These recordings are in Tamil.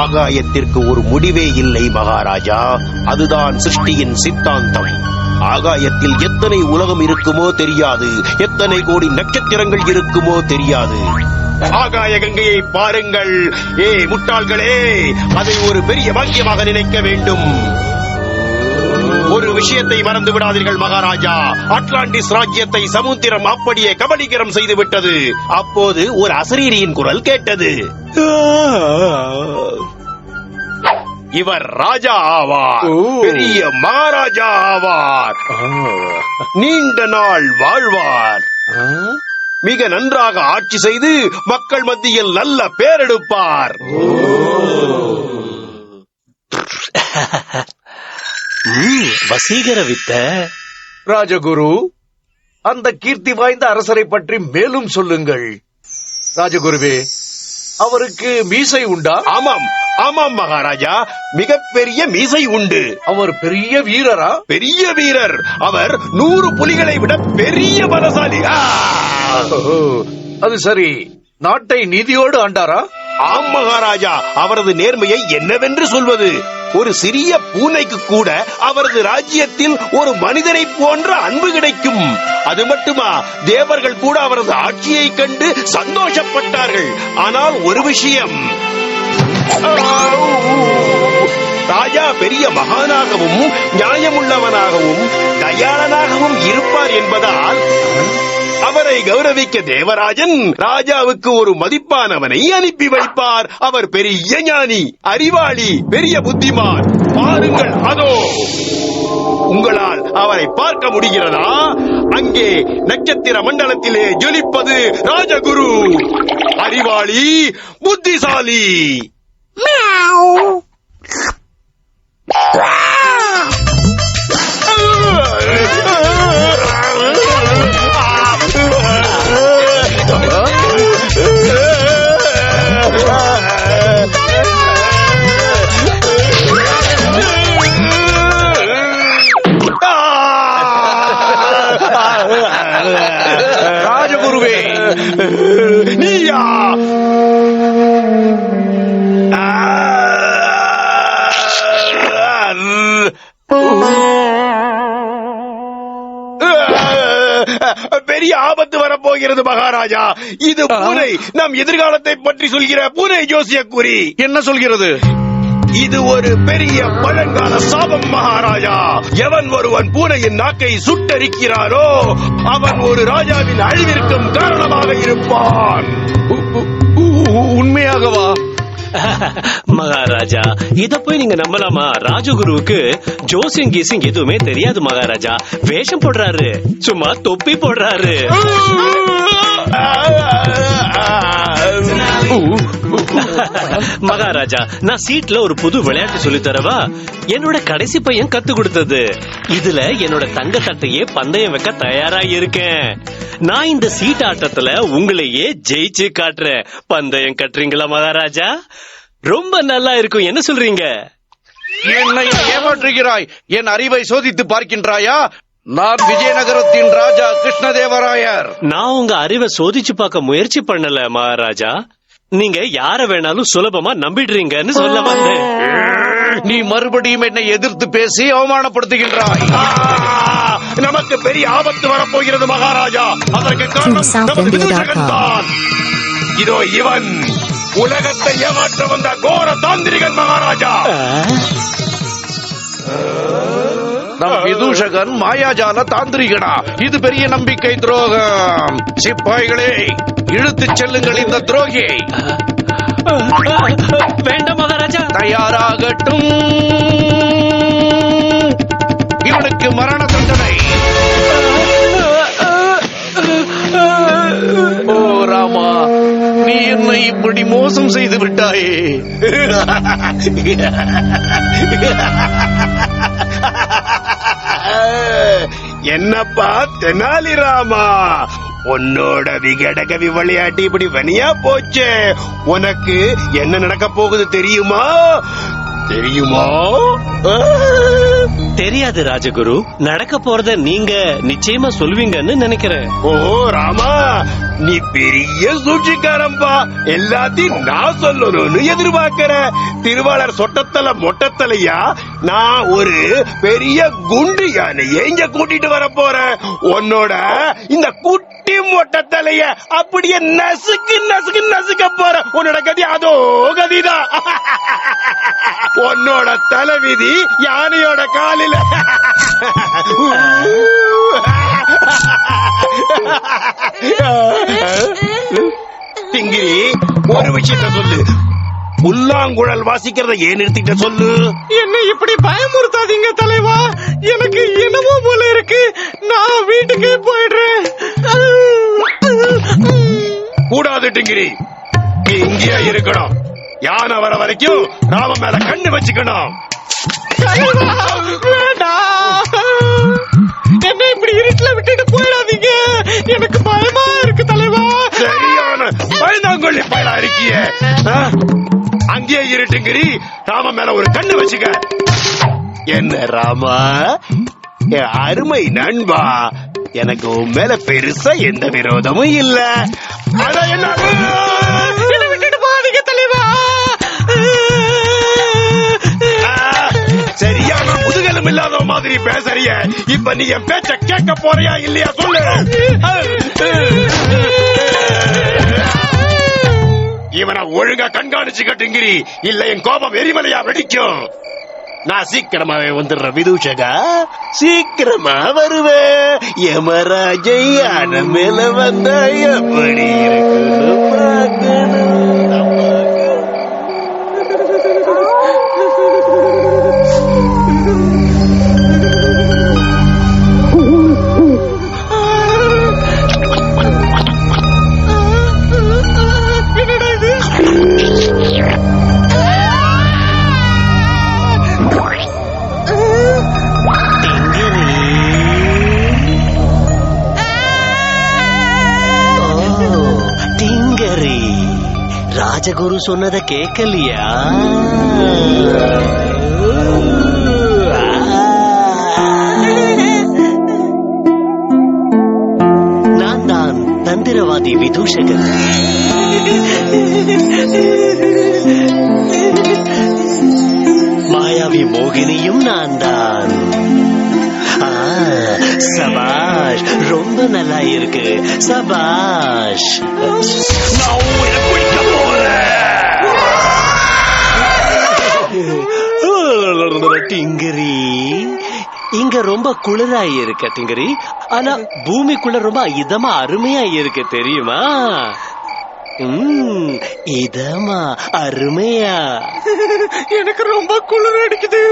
ஆகாயத்திற்கு ஒரு முடிவே இல்லை மகாராஜா. அதுதான் சிருஷ்டியின் சித்தாந்தம். ஆகாயத்தில் எத்தனை உலகம் இருக்குமோ தெரியாது, எத்தனை கோடி நட்சத்திரங்கள் இருக்குமோ தெரியாது. ஆகாய கங்கையை பாருங்கள். முட்டாள்களே, அதை ஒரு பெரிய பாக்கியமாக நினைக்க வேண்டும். ஒரு விஷயத்தை மறந்து விடாதீர்கள் மகாராஜா. அட்லாண்டிஸ் ராஜ்யத்தை சமுத்திரம் அப்படியே கபலீகரம் செய்து விட்டது. அப்போது ஒரு அசரீரியின் குரல் கேட்டது. இவர் ராஜா ஆவார், பெரிய மகாராஜா ஆவார், நீண்ட நாள் வாழ்வார், மிக நன்றாக ஆட்சி செய்து மக்கள் மத்தியில் நல்ல பேரெடுப்பார். வசீகர வித்த. ராஜகுரு, அந்த கீர்த்தி வாய்ந்த அரசரை பற்றி மேலும் சொல்லுங்கள். ராஜகுருவே, அவருக்கு மீசை உண்டா? ஆமாம் ஆமாம் மகாராஜா, மிகப்பெரிய மீசை உண்டு. அவர் பெரிய வீரரா? பெரிய வீரர். அவர் 100 புலிகளை விட பெரிய பலசாலி. அது சரி, நாட்டை நீதியோடு ஆண்டாரா? ஆம் மகாராஜா, அவரது நேர்மையை என்னவென்று சொல்வது. ஒரு சிறிய பூனைக்கு கூட அவரது ராஜ்யத்தில் ஒரு மனிதனை போன்ற அன்பு கிடைக்கும். அது மட்டுமா, தேவர்கள் கூட அவரது ஆட்சியை கண்டு சந்தோஷப்பட்டார்கள். ஆனால் ஒரு விஷயம், ராஜா பெரிய மகானாகவும் நியாயமுள்ளவனாகவும் தயாளனாகவும் இருப்பார் என்பதால் அவரை கௌரவிக்க தேவராஜன் ராஜாவுக்கு ஒரு மதிப்பானவனை அனுப்பி வைப்பார். அவர் பெரிய ஞானி, அறிவாளி, பெரிய புத்திமான். பாருங்கள், அதோ உங்களால் அவரை பார்க்க முடிகிறதா? அங்கே நட்சத்திர மண்டலத்திலே ஜொலிப்பது ராஜகுரு, அறிவாளி, புத்திசாலி. ராஜகுருவே, நீயா? பெரிய ஆபத்து வரப்போகிறது மகாராஜா. இது பூனை, நம் எதிர்காலத்தை பற்றி சொல்கிற பூனை ஜோசிய குறி. என்ன சொல்கிறது? இது ஒரு பெரிய பழங்கால சாபம் மகாராஜா. எவன் ஒருவன் பூனையின் நாக்கை சுட்டரிக்கிறாரோ அவன் ஒரு ராஜாவின் அழிவிற்கும் காரணமாக இருப்பான். உண்மையாகவா? மகாராஜா, இத போய் நீங்க நம்பலாமா? ராஜகுருவுக்கு ஜோசியம் கீசிங் எதுவுமே தெரியாது மகாராஜா. வேஷம் போடுறாரு, சும்மா தொப்பி போடுறாரு. மகாராஜா, நான் சீட்ல ஒரு புது விளையாட்டு சொல்லி தரவா? என்னோட கடைசி பையன் கத்து கொடுத்தது. இதுல என்னோட தங்க தட்டையே பந்தயம் வைக்க தயாரா இருக்கேன். நான் இந்த சீட் ஆட்டத்துல உங்களையே ஜெயிச்சு காட்டுறேன். பந்தயம் கட்டுறீங்களா மகாராஜா? ரொம்ப நல்லா இருக்கும், என்ன சொல்றீங்க? என்னை ஏமாற்றுகிறாய்? என் அறிவை சோதித்து பார்க்கின்றாயா? நான் விஜயநகரத்தின் ராஜா கிருஷ்ணதேவராயர். நான் உங்க அறிவை சோதிச்சு பார்க்க முயற்சி பண்ணல மகாராஜா. நீங்க யார வேணாலும் சுலபமா நம்பிடுறீங்கன்னு சொல்ல வந்தேன். நீ மறுபடியும் என்னை எதிர்த்து பேசி அவமானப்படுத்துகின்றாய். நமக்கு பெரிய ஆபத்து வரப்போகிறது மகாராஜா. அதற்கு காரணம் நமது விதூஷகன் தான். இதோ இவன் உலகத்தை ஏமாற்ற வந்த கோர தாந்திரிகன் மகாராஜா. நம் விதூஷகன் மாயாஜால தாந்திரிகனா? இது பெரிய நம்பிக்கை துரோகம். சிப்பாய்களே, இழுத்துச் செல்லுங்கள் இந்த துரோகியை. வேண்டாம் மகாராஜா. தயாராகட்டும், இவனுக்கு மரண தண்டனை. ஓ ராமா, நீ என்னை இப்படி மோசம் செய்து விட்டாயே. என்னப்பா தெனாலிராமா, உன்னோட விகடகவி விளையாட்டு இப்படி வனியா போச்சே. உனக்கு என்ன நடக்க போகுது தெரியுமா? தெரியாது ராஜகுரு. நடக்க போறத நீங்க நிச்சயமா சொல்வீங்கன்னு நினைக்கிறேன். ஓ ராமா, நீ பெரிய சூழ்ச்சிக்காரம்பா. எல்லாத்தையும் நான் சொல்லணும்னு எதிர்பார்க்கிற. திருவாளர் சொட்டத்தல மொட்டத்தலையா, நான் ஒரு பெரிய குண்டு யானையை இங்க கூட்டிட்டு வர போறேன். உன்னோட இந்த குட்டி மொட்டத்தலைய அப்படியே நசுக்கு நசுக்கு நசுக்க போற. உன்னோட கதி அதோ கதிதான். உன்னோட தலைவிதி யானையோட காலில. திங்கிரி, ஒரு விஷயத்த சொல்லு. புல்லாங்குழல் வாசிக்கிறத ஏன் நிறுத்திட்ட சொல்லு. என்ன இப்படி பயமுறுத்தாதீங்க தலைவா. எனக்கு என்னமோ போல இருக்கு. நான் வீட்டுக்கே போயிடுறேன். கூடாது டிங்கிரி, நீ இங்கேயே இருக்கணும். யானை வர வரைக்கும் ராம மேல கண்ணு வச்சுக்கணும். என்ன இப்படி இருட்டுல விட்டுட்டு போயிடாதீங்க. எனக்கு பயமா இருக்கு தலைவா. சரியான பயந்தாங்கொள்ளி பயலா இருக்கிய. அங்கேயே இருட்டுங்கிரி, ராம மேல ஒரு கண்ணு வச்சுக்க. என்ன ராமா, என் அருமை நண்பா, எனக்கு உன் மேல பெருசா எந்த விரோதமும் இல்ல. ஆனா என்ன விட்டுட்டு போகாதீங்க தலைவா. சரியான முதுகெலும் இல்லாத மாதிரி பேசறிய. இப்ப நீ என் பேச்ச கேட்க போறியா இல்லையா சொல்லு. இவனை ஒழுங்கா கண்காணிச்சு கட்டுங்கிரி, இல்ல என் கோபம் எரிமலையா வெடிக்கும். நான் சீக்கிரமாவே வந்துடுற விதூஷகா, சீக்கிரமா வருவேன். யமராஜையான மேல வந்தா எப்படி இருக்கணும் பார்க்கணும். ராஜகுரு சொன்னதை கேட்கலையா? நான் தான் தந்திரவாதி விதூஷகன். மாயாவி மோகினியும் நான் தான். சபாஷ், ரொம்ப நல்லா இருக்கு. சபாஷ். நான் உன்னை பிடிக்க போறேன். டிங்கரி, இங்க ரொம்ப குளிரா இருக்க டிங்கரி. ஆனா பூமிக்குள்ள ரொம்ப இதமா அருமையா இருக்கு தெரியுமா? இதமா அருமையா. எனக்கு ரொம்ப குளிர் அடிக்குது.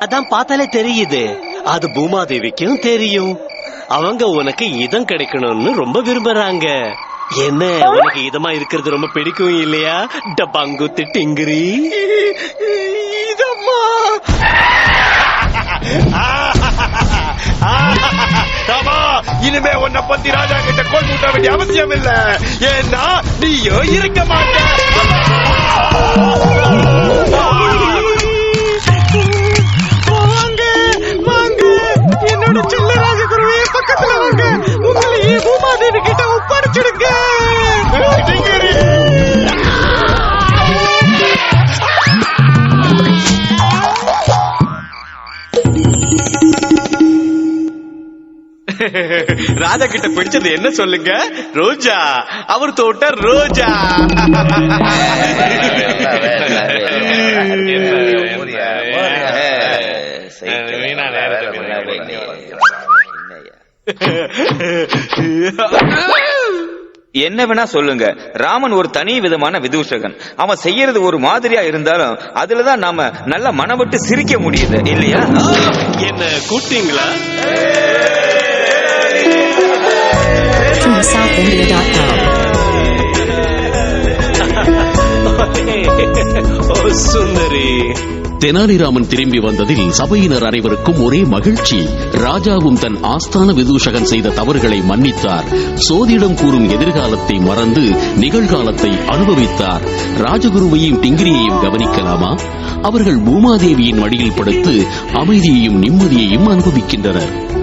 அதான் பார்த்தாலே தெரியுது. அது பூமாதேவிக்கும் தெரியும். அவங்க உனக்கு இதம் கிடைக்கணும்னு ரொம்ப விரும்புறாங்க. என்ன, உனக்கு இதமா இருக்கிறது ரொம்ப பிடிக்கும் இல்லையா டப்பாங்குத்து டிங்கிரி? இதம்மா. இனிமே உன்னை பத்தி ராஜா கிட்ட கோல் மூட்ட வேண்டிய அவசியம் இல்ல. ஏன்னா நீயோ இருக்க மாட்ட. வாங்க வாங்க, என்னோட செல்ல ராஜகுருவே பக்கத்துல வாங்க. உங்களையே பூமாதேவி கிட்ட ஒப்படைச்சிடுங்க. ராஜா கிட்ட பிடிச்சது என்ன சொல்லுங்க? ரோஜா. அவர் தோட்ட ரோஜா. என்ன வேணா சொல்லுங்க, ராமன் ஒரு தனி விதமான விதூஷகன். அவன் செய்யறது ஒரு மாதிரியா இருந்தாலும் அதுலதான் நாம நல்ல மனவிட்டு சிரிக்க முடியுது இல்லையா? என்ன கூட்டிங்களா? SouthIndia.com. ஓ சுந்தரி, தெனாலிராமன் திரும்பி வந்ததில் சபையினர் அனைவருக்கும் ஒரே மகிழ்ச்சி. ராஜாவும் தன் ஆஸ்தான விதூஷகன் செய்த தவறுகளை மன்னித்தார். சோதிடம் கூறும் எதிர்காலத்தை மறந்து நிகழ்காலத்தை அனுபவித்தார். ராஜகுருவையும் டிங்கிரியையும் கவனிக்கலாமா? அவர்கள் பூமாதேவியின் மடியில் படுத்து அமைதியையும் நிம்மதியையும் அனுபவிக்கின்றனர்.